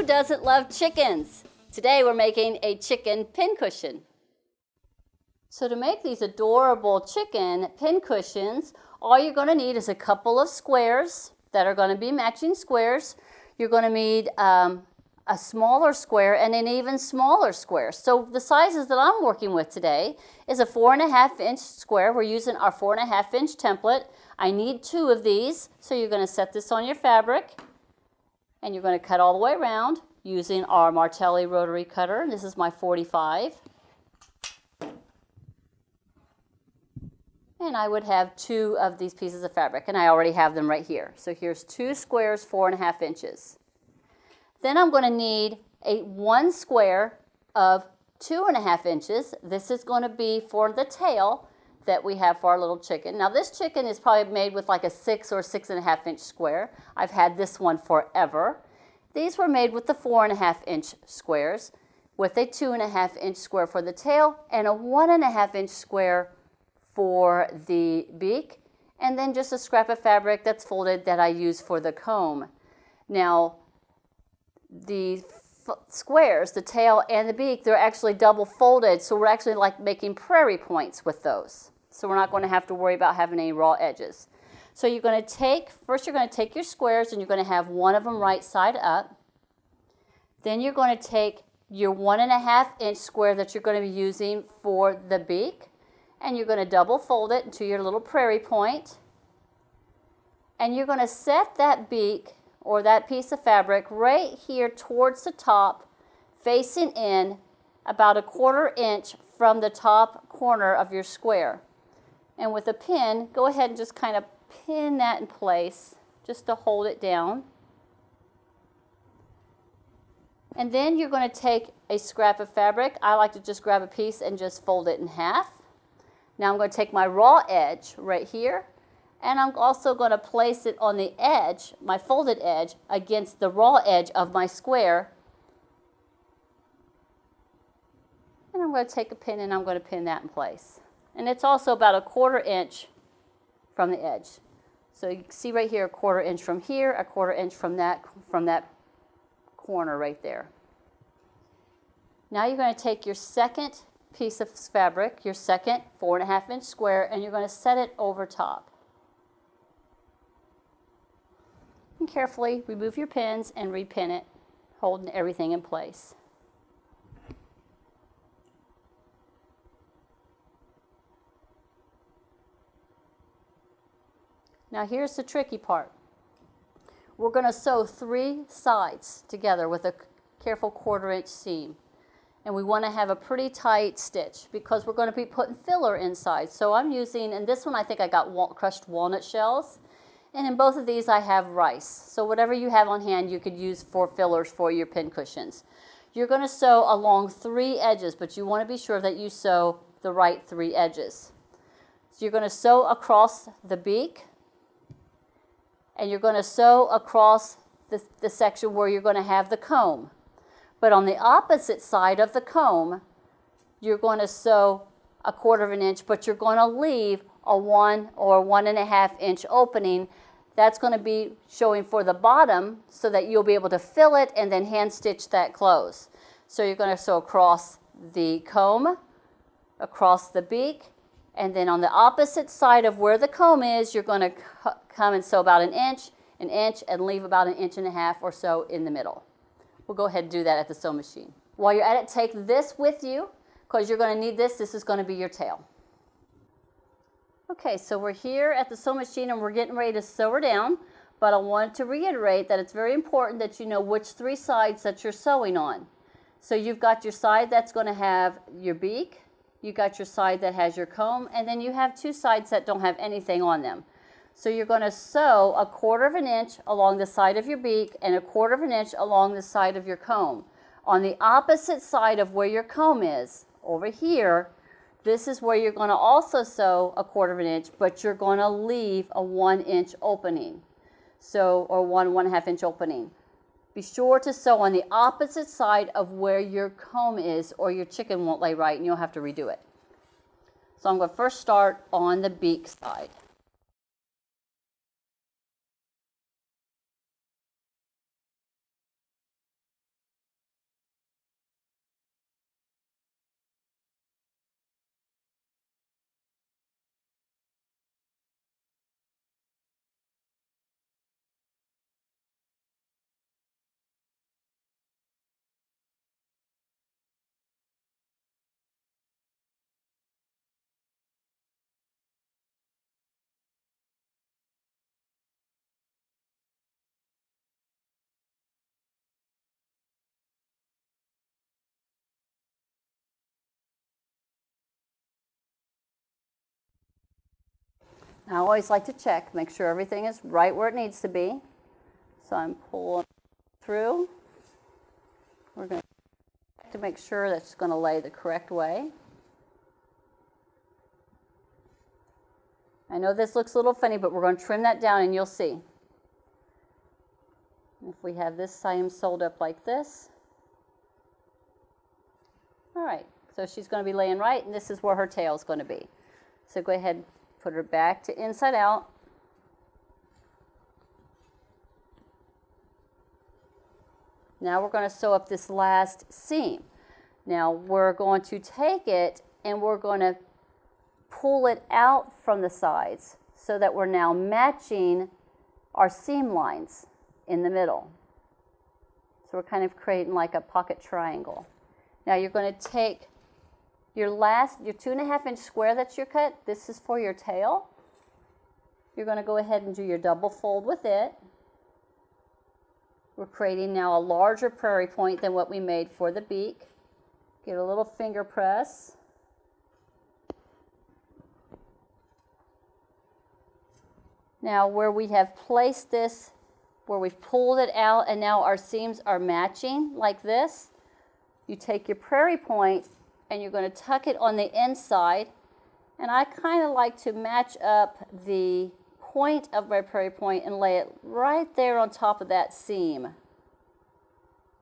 Who doesn't love chickens? Today we're making a chicken pincushion. So to make these adorable chicken pincushions, all you're going to need is a couple of squares that are going to be matching squares. You're going to need a smaller square and an even smaller square. So the sizes that I'm working with today is a 4.5-inch square. We're using our 4.5-inch template. I need 2 of these, so you're going to set this on your fabric and you're going to cut all the way around using our Martelli rotary cutter. This is my 45. And I would have 2 of these pieces of fabric, and I already have them right here. So here's 2 squares, 4.5 inches. Then I'm going to need 1 square of 2.5 inches. This is going to be for the tail that we have for our little chicken. Now this chicken is probably made with like a 6 or 6.5-inch square. I've had this one forever. These were made with the 4.5-inch squares, with a 2.5-inch square for the tail and a 1.5-inch square for the beak, and then just a scrap of fabric that's folded that I use for the comb. Now the squares, the tail and the beak, they're actually double folded, so we're actually like making prairie points with those. So we're not going to have to worry about having any raw edges. So you're going to take, first you're going to take your squares and you're going to have one of them right side up. Then you're going to take your 1.5-inch square that you're going to be using for the beak, and you're going to double fold it into your little prairie point. And you're going to set that beak or that piece of fabric right here towards the top, facing in about 1/4 inch from the top corner of your square. And with a pin, go ahead and just kind of pin that in place just to hold it down. And then you're going to take a scrap of fabric. I like to just grab a piece and just fold it in half. Now I'm going to take my raw edge right here, and I'm also going to place it on the edge, my folded edge, against the raw edge of my square. And I'm going to take a pin and I'm going to pin that in place. And it's also about 1/4 inch from the edge. So you can see right here, 1/4 inch from here, 1/4 inch from that corner right there. Now you're going to take your second piece of fabric, your second 4.5-inch square, and you're going to set it over top. And carefully remove your pins and repin it, holding everything in place. Now here's the tricky part. We're going to sew 3 sides together with a careful 1/4 inch seam. And we want to have a pretty tight stitch because we're going to be putting filler inside. So I'm using, and this one I think I got crushed walnut shells. And in both of these I have rice. So whatever you have on hand you could use for fillers for your pincushions. You're going to sew along 3 edges, but you want to be sure that you sew the right 3 edges. So you're going to sew across the beak, and you're going to sew across the section where you're going to have the comb. But on the opposite side of the comb, you're going to sew 1/4 inch, but you're going to leave a 1 or 1.5 inch opening. That's going to be showing for the bottom so that you'll be able to fill it and then hand stitch that close. So you're going to sew across the comb, across the beak, and then on the opposite side of where the comb is, you're going to come and sew about an inch, and leave about 1.5 inches or so in the middle. We'll go ahead and do that at the sewing machine. While you're at it, take this with you because you're going to need this. This is going to be your tail. Okay, so we're here at the sewing machine and we're getting ready to sew her down, but I want to reiterate that it's very important that you know which 3 sides that you're sewing on. So you've got your side that's going to have your beak, you got your side that has your comb, and then you have 2 sides that don't have anything on them. So you're going to sew 1/4 inch along the side of your beak and 1/4 inch along the side of your comb. On the opposite side of where your comb is, over here, this is where you're going to also sew 1/4 inch, but you're going to leave a 1 inch opening. So, or 1.5 inch opening. Be sure to sew on the opposite side of where your comb is, or your chicken won't lay right and you'll have to redo it. So I'm going to first start on the beak side. I always like to check, make sure everything is right where it needs to be. So I'm pulling through. We're going to make sure that it's going to lay the correct way. I know this looks a little funny, but we're going to trim that down and you'll see. If we have this seam sewed up like this. All right, so she's going to be laying right, and this is where her tail is going to be. So go ahead and put her back to inside out. Now we're going to sew up this last seam. Now we're going to take it and we're going to pull it out from the sides so that we're now matching our seam lines in the middle. So we're kind of creating like a pocket triangle. Now you're going to take your 2.5 inch square that you cut. This is for your tail. You're going to go ahead and do your double fold with it. We're creating now a larger prairie point than what we made for the beak. Get a little finger press. Now where we have placed this, where we've pulled it out and now our seams are matching like this, you take your prairie point and you're going to tuck it on the inside. And I kind of like to match up the point of my prairie point and lay it right there on top of that seam. And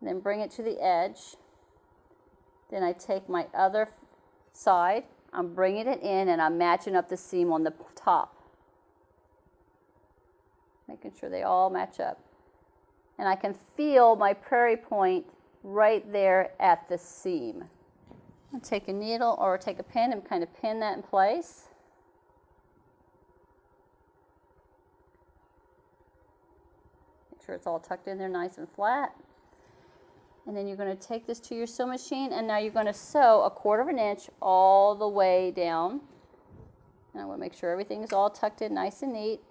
then bring it to the edge. Then I take my other side, I'm bringing it in and I'm matching up the seam on the top. Making sure they all match up. And I can feel my prairie point right there at the seam. I'll take a needle or take a pin and kind of pin that in place. Make sure it's all tucked in there nice and flat. And then you're going to take this to your sewing machine and now you're going to sew 1/4 inch all the way down. And I want to make sure everything is all tucked in nice and neat.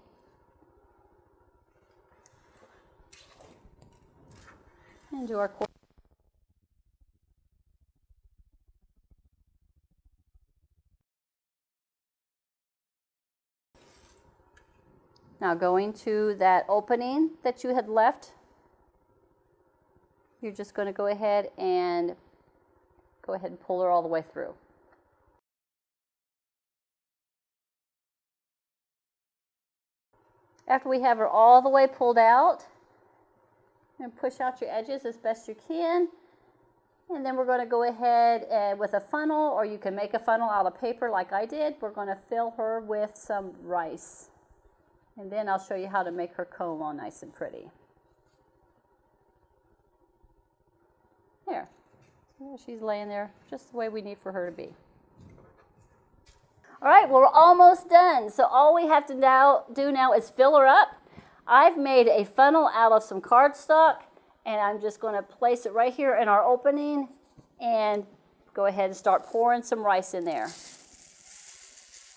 And do our quarter. Now going to that opening that you had left, you're just going to go ahead and pull her all the way through. After we have her all the way pulled out, and push out your edges as best you can. And then we're going to go ahead and with a funnel, or you can make a funnel out of paper like I did. We're going to fill her with some rice. And then I'll show you how to make her comb all nice and pretty. There. She's laying there just the way we need for her to be. All right, well, we're almost done. So all we have to do now is fill her up. I've made a funnel out of some cardstock, and I'm just going to place it right here in our opening and go ahead and start pouring some rice in there.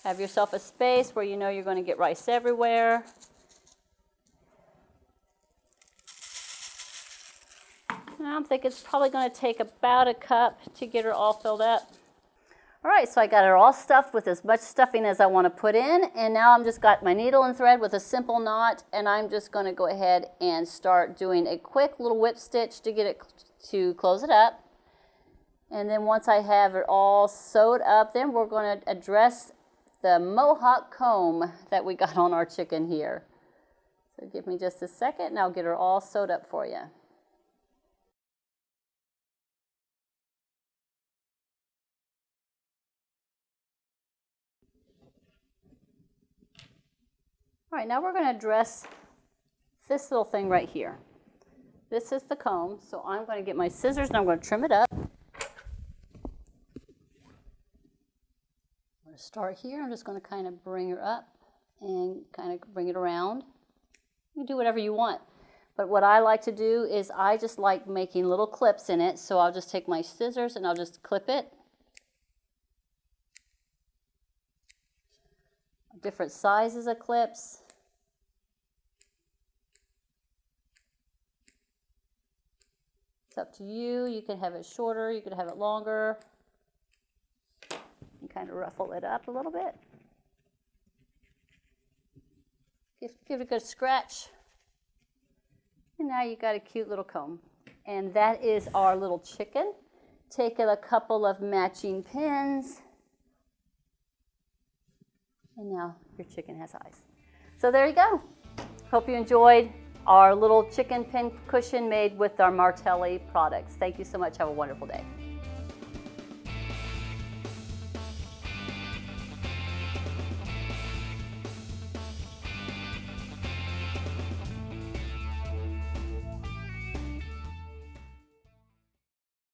Have yourself a space where you know you're going to get rice everywhere. And I'm thinking it's probably going to take about a cup to get her all filled up. All right, so I got her all stuffed with as much stuffing as I want to put in, and now I'm just got my needle and thread with a simple knot, and I'm just going to go ahead and start doing a quick little whip stitch to get it to close it up. And then once I have it all sewed up, then we're going to address the mohawk comb that we got on our chicken here. So give me just a second, and I'll get her all sewed up for you. All right, now we're going to address this little thing right here. This is the comb, so I'm going to get my scissors and I'm going to trim it up. I'm going to start here. I'm just going to kind of bring her up and kind of bring it around. You do whatever you want. But what I like to do is I just like making little clips in it, so I'll just take my scissors and I'll just clip it. Different sizes of clips. It's up to you. You can have it shorter, you can have it longer. And kind of ruffle it up a little bit. Give it a good scratch. And now you got a cute little comb. And that is our little chicken. Take a couple of matching pins. And now your chicken has eyes. So there you go. Hope you enjoyed our little chicken pin cushion made with our Martelli products. Thank you so much. Have a wonderful day.